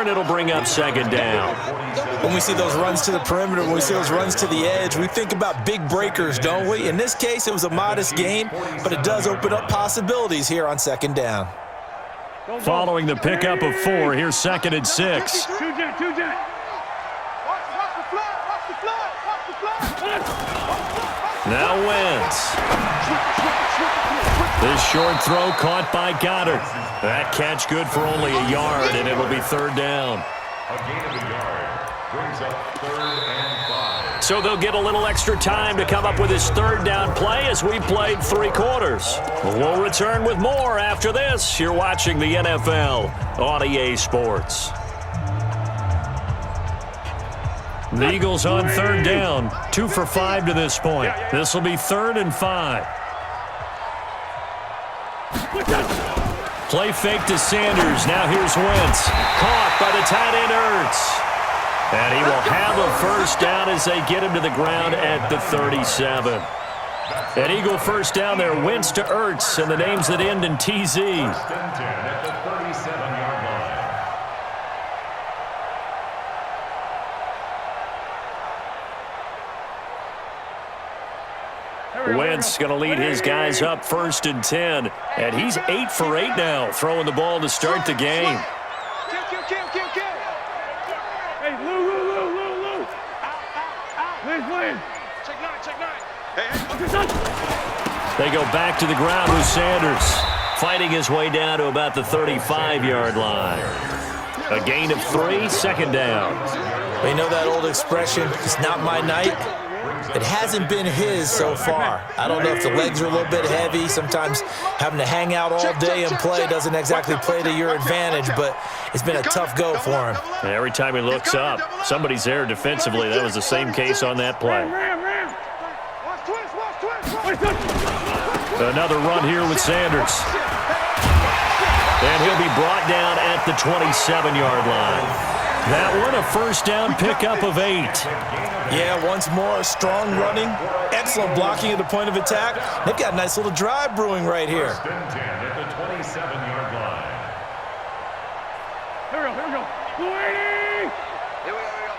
and it'll bring up second down. When we see those runs to the perimeter, when we see those runs to the edge, we think about big breakers, don't we? In this case, it was a modest gain, but it does open up possibilities here on second down. Following the pickup of 4, here's 2nd and 6. Now Wentz. This short throw caught by Goddard. That catch good for only a yard, and it'll be 3rd down. A gain of a yard brings up 3rd and 5. So they'll get a little extra time to come up with his 3rd down play as we played 3 quarters. We'll return with more after this. You're watching the NFL on EA Sports. The Eagles on 3rd down, 2 for 5 to this point. This will be 3rd and 5. Play fake to Sanders. Now here's Wentz. Caught by the tight end Ertz. And he will have a 1st down as they get him to the ground at the 37. An Eagle 1st down there. Wentz to Ertz, and the names that end in TZ. 1st and 10 at the 37-yard line. Wentz going to lead his guys up 1st and 10. And he's 8 for 8 now, throwing the ball to start the game. Hey, Lou. Please. Check 9. They go back to the ground with Sanders, fighting his way down to about the 35-yard line. A gain of 3, 2nd down. We know that old expression, it's not my night. It hasn't been his so far. I don't know if the legs are a little bit heavy. Sometimes having to hang out all day and play doesn't exactly play to your advantage, but it's been a tough go for him. Every time he looks up, somebody's there defensively. That was the same case on that play. Another run here with Sanders. And he'll be brought down at the 27-yard line. That one a 1st down pickup of 8. Yeah, once more, strong running, excellent blocking at the point of attack. They've got a nice little drive brewing right here. 1st and 10 at the 27-yard line. Here we go. Here we go.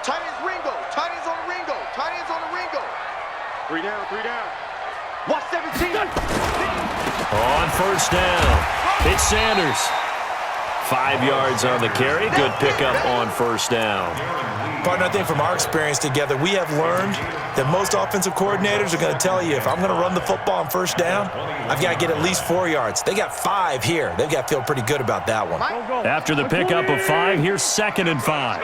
Tight ends Ringo. Tight ends on the Ringo. Tight ends on the Ringo. 3 down. Watch 17. On 1st down, it's Sanders. 5 yards on the carry. Good pickup on 1st down. Partner, I think from our experience together, we have learned that most offensive coordinators are going to tell you, if I'm going to run the football on 1st down, I've got to get at least 4 yards. They got 5 here. They've got to feel pretty good about that one. After the pickup of 5, here's 2nd and 5.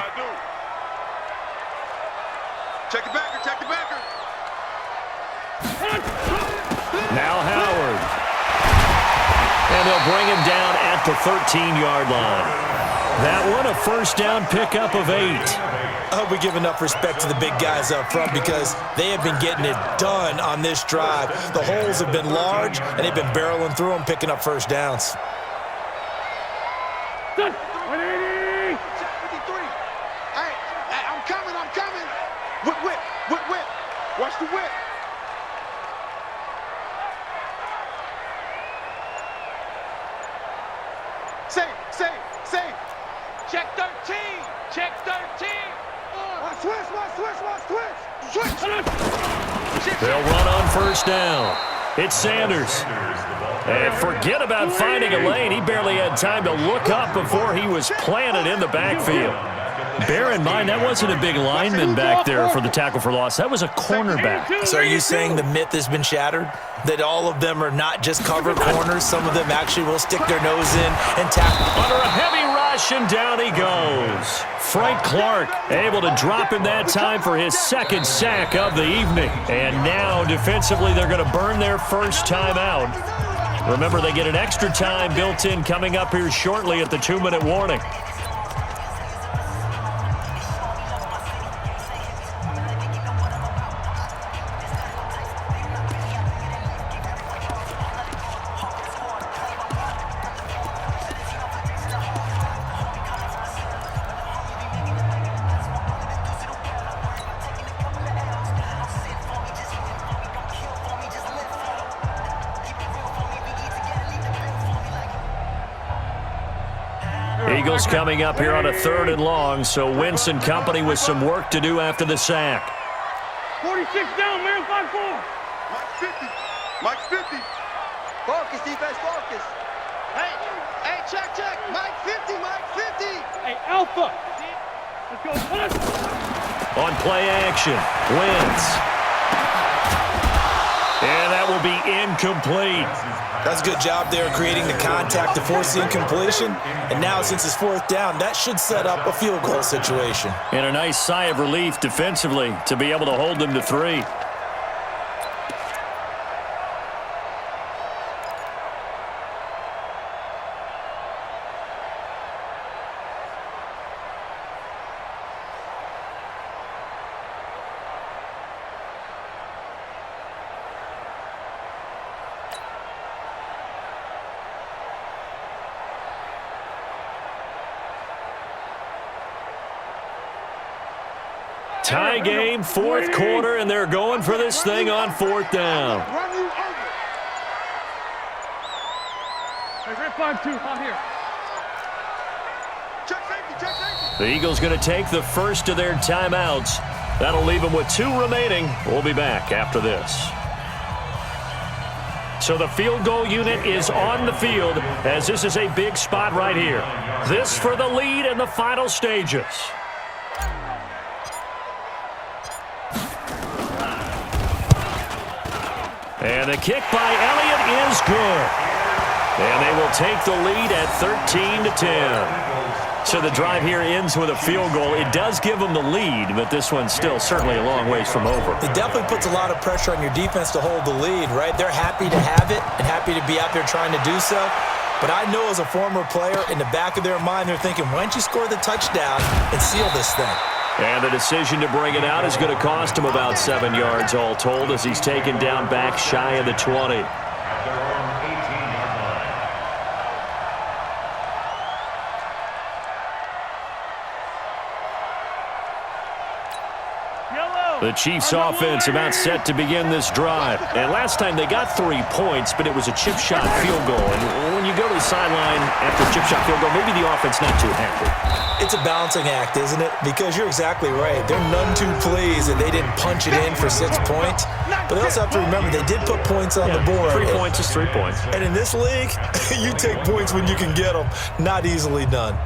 Check the backer. Now Howard. And they'll bring him down at the 13-yard line. That one a 1st down pickup of 8. I hope we give enough respect to the big guys up front because they have been getting it done on this drive. The holes have been large, and they've been barreling through them, picking up 1st downs. 180. 53. Hey, I'm coming. Whip. Watch the whip. Safe. Check 13. Switch. They'll run on 1st down. It's Sanders. And forget about finding a lane. He barely had time to look up before he was planted in the backfield. Bear in mind, that wasn't a big lineman back there for the tackle for loss. That was a cornerback. So are you saying the myth has been shattered? That all of them are not just cover corners? Some of them actually will stick their nose in and tackle. Under a heavy rush, and down he goes. Frank Clark able to drop him that time for his 2nd sack of the evening. And now, defensively, they're going to burn their 1st time out. Remember, they get an extra time built in coming up here shortly at the 2-minute warning. Eagles coming up here on a 3rd and long, so Wentz and company with some work to do after the sack. 46 down, man, 5-4. Mike 50. Mike 50. Focus, defense, focus. Hey, check. Mike 50, Mike 50. Hey, Alpha. Let's go, push. On play action, Wentz. And that will be incomplete. That's a good job there creating the contact to force the incompletion. And now, since it's 4th down, that should set up a field goal situation. And a nice sigh of relief defensively to be able to hold them to 3. Tie game, 4th quarter, and they're going for this thing on 4th down. Run you over. Hey, red 5-2, out here. Check safety. The Eagles going to take the first of their timeouts. That'll leave them with 2 remaining. We'll be back after this. So the field goal unit is on the field as this is a big spot right here. This for the lead in the final stages. And the kick by Elliott is good. And they will take the lead at 13-10. So the drive here ends with a field goal. It does give them the lead, but this one's still certainly a long ways from over. It definitely puts a lot of pressure on your defense to hold the lead, right? They're happy to have it and happy to be out there trying to do so. But I know as a former player, in the back of their mind, they're thinking, why don't you score the touchdown and seal this thing? And the decision to bring it out is going to cost him about 7 yards all told as he's taken down back shy of the 20. The Chiefs offense about set to begin this drive. And last time they got 3 points, but it was a chip shot field goal. And when you go to the sideline after a chip shot field goal, maybe the offense not too happy. It's a balancing act, isn't it? Because you're exactly right. They're none too pleased that they didn't punch it in for 6 points. But they also have to remember they did put points on the board. 3 points is 3 points. And in this league, you take points when you can get them. Not easily done.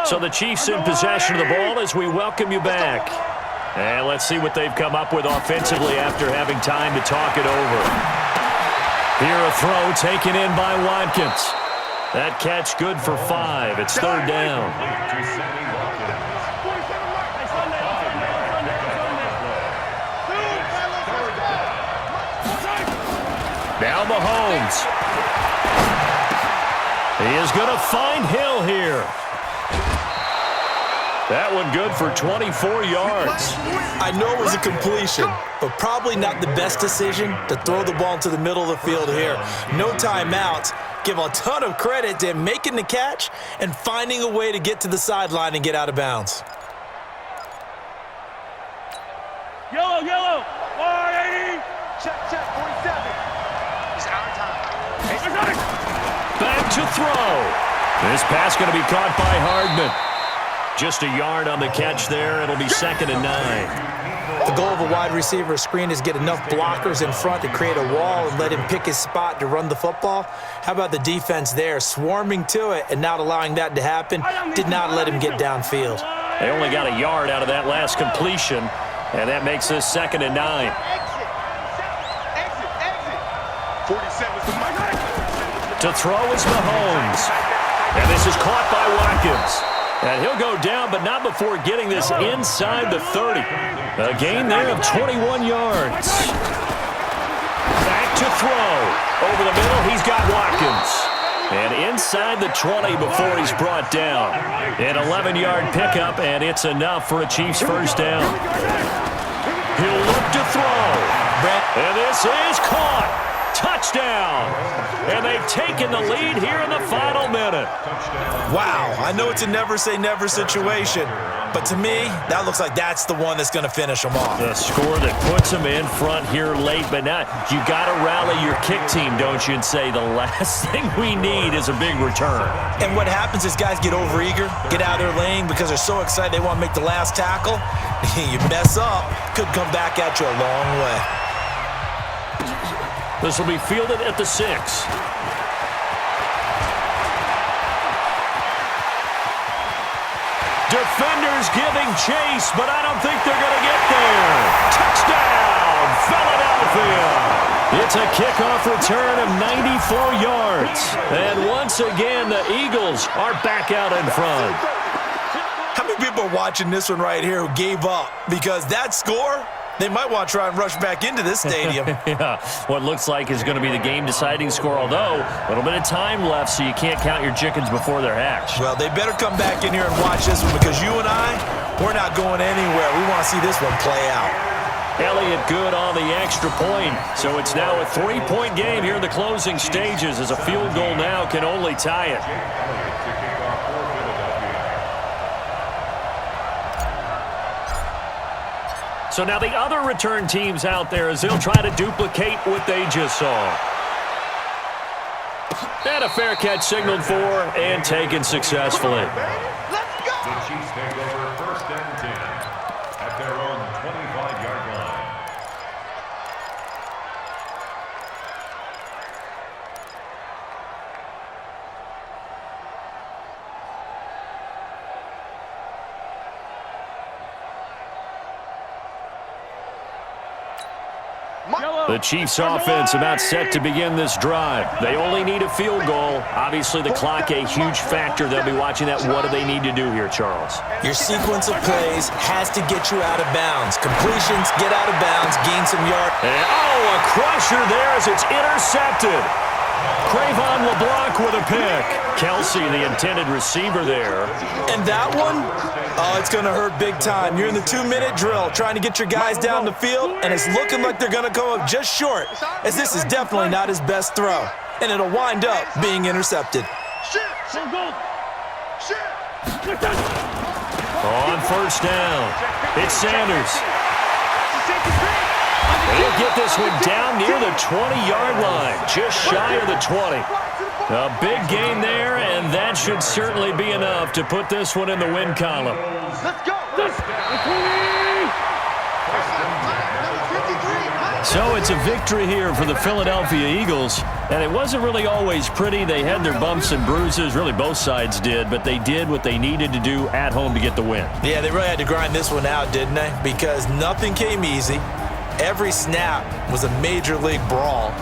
So the Chiefs in possession of the ball as we welcome you back. And let's see what they've come up with offensively after having time to talk it over. Here a throw taken in by Watkins. That catch good for 5. It's 3rd down. Now Mahomes. He is going to find Hill here. That one good for 24 yards. I know it was a completion, but probably not the best decision to throw the ball into the middle of the field here. No timeouts. Give a ton of credit to him making the catch and finding a way to get to the sideline and get out of bounds. Yellow, yellow. 480. Check, 47. It's our time. Back to throw. This pass going to be caught by Hardman. Just a yard on the catch there. It'll be 2nd and 9. The goal of a wide receiver screen is get enough blockers in front to create a wall and let him pick his spot to run the football. How about the defense there, swarming to it and not allowing that to happen? Did not let him get downfield. They only got a yard out of that last completion, and that makes this 2nd and 9. Exit. 47's the mic. To throw is Mahomes. And this is caught by Watkins. And he'll go down, but not before getting this inside the 30. A gain there of 21 yards. Back to throw. Over the middle, he's got Watkins. And inside the 20 before he's brought down. An 11-yard pickup, and it's enough for a Chiefs first down. He'll look to throw. And this is caught. Touchdown. And they've taken the lead here in the final minute. Wow, I know it's a never-say-never situation, but to me, that looks like that's the one that's going to finish them off. The score that puts them in front here late, but now you got to rally your kick team, don't you, and say the last thing we need is a big return. And what happens is guys get overeager, get out of their lane because they're so excited they want to make the last tackle. You mess up, could come back at you a long way. This will be fielded at the 6. Defenders giving chase, but I don't think they're going to get there. Touchdown, Philadelphia. It's a kickoff return of 94 yards. And once again, the Eagles are back out in front. How many people are watching this one right here who gave up? Because that score, they might want to try and rush back into this stadium. Yeah, what looks like is going to be the game-deciding score, although a little bit of time left, so you can't count your chickens before they're hatched. Well, they better come back in here and watch this one because you and I, we're not going anywhere. We want to see this one play out. Elliott good on the extra point, so it's now a 3-point game here in the closing stages as a field goal now can only tie it. So now the other return teams out there as they'll try to duplicate what they just saw. And a fair catch signaled for and taken successfully. Let's go! The Chiefs take over 1st and 10 at their own 25-yard line. The Chiefs offense about set to begin this drive. They only need a field goal. Obviously, the clock a huge factor. They'll be watching that. What do they need to do here, Charles? Your sequence of plays has to get you out of bounds. Completions, get out of bounds, gain some yards. And, a crusher there as it's intercepted. Cravon LeBlanc with a pick. Kelsey, the intended receiver there. And that one, it's going to hurt big time. You're in the 2-minute drill trying to get your guys down the field, and it's looking like they're going to come up just short, as this is definitely not his best throw. And it'll wind up being intercepted. On first down, it's Sanders. He'll get this one down near the 20-yard line, just shy of the 20. A big gain there, and that should certainly be enough to put this one in the win column. Let's go! So it's a victory here for the Philadelphia Eagles, and it wasn't really always pretty. They had their bumps and bruises, really both sides did, but they did what they needed to do at home to get the win. Yeah, they really had to grind this one out, didn't they? Because nothing came easy. Every snap was a major league brawl.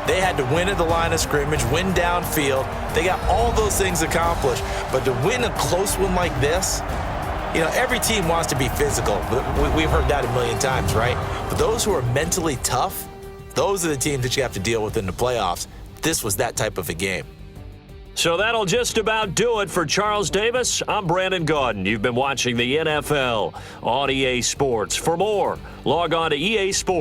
They had to win at the line of scrimmage, win downfield. They got all those things accomplished. But to win a close one like this, you know, every team wants to be physical. We've heard that a million times, right? But those who are mentally tough, those are the teams that you have to deal with in the playoffs. This was that type of a game. So that'll just about do it for Charles Davis. I'm Brandon Gaudin. You've been watching the NFL on EA Sports. For more, log on to EA Sports.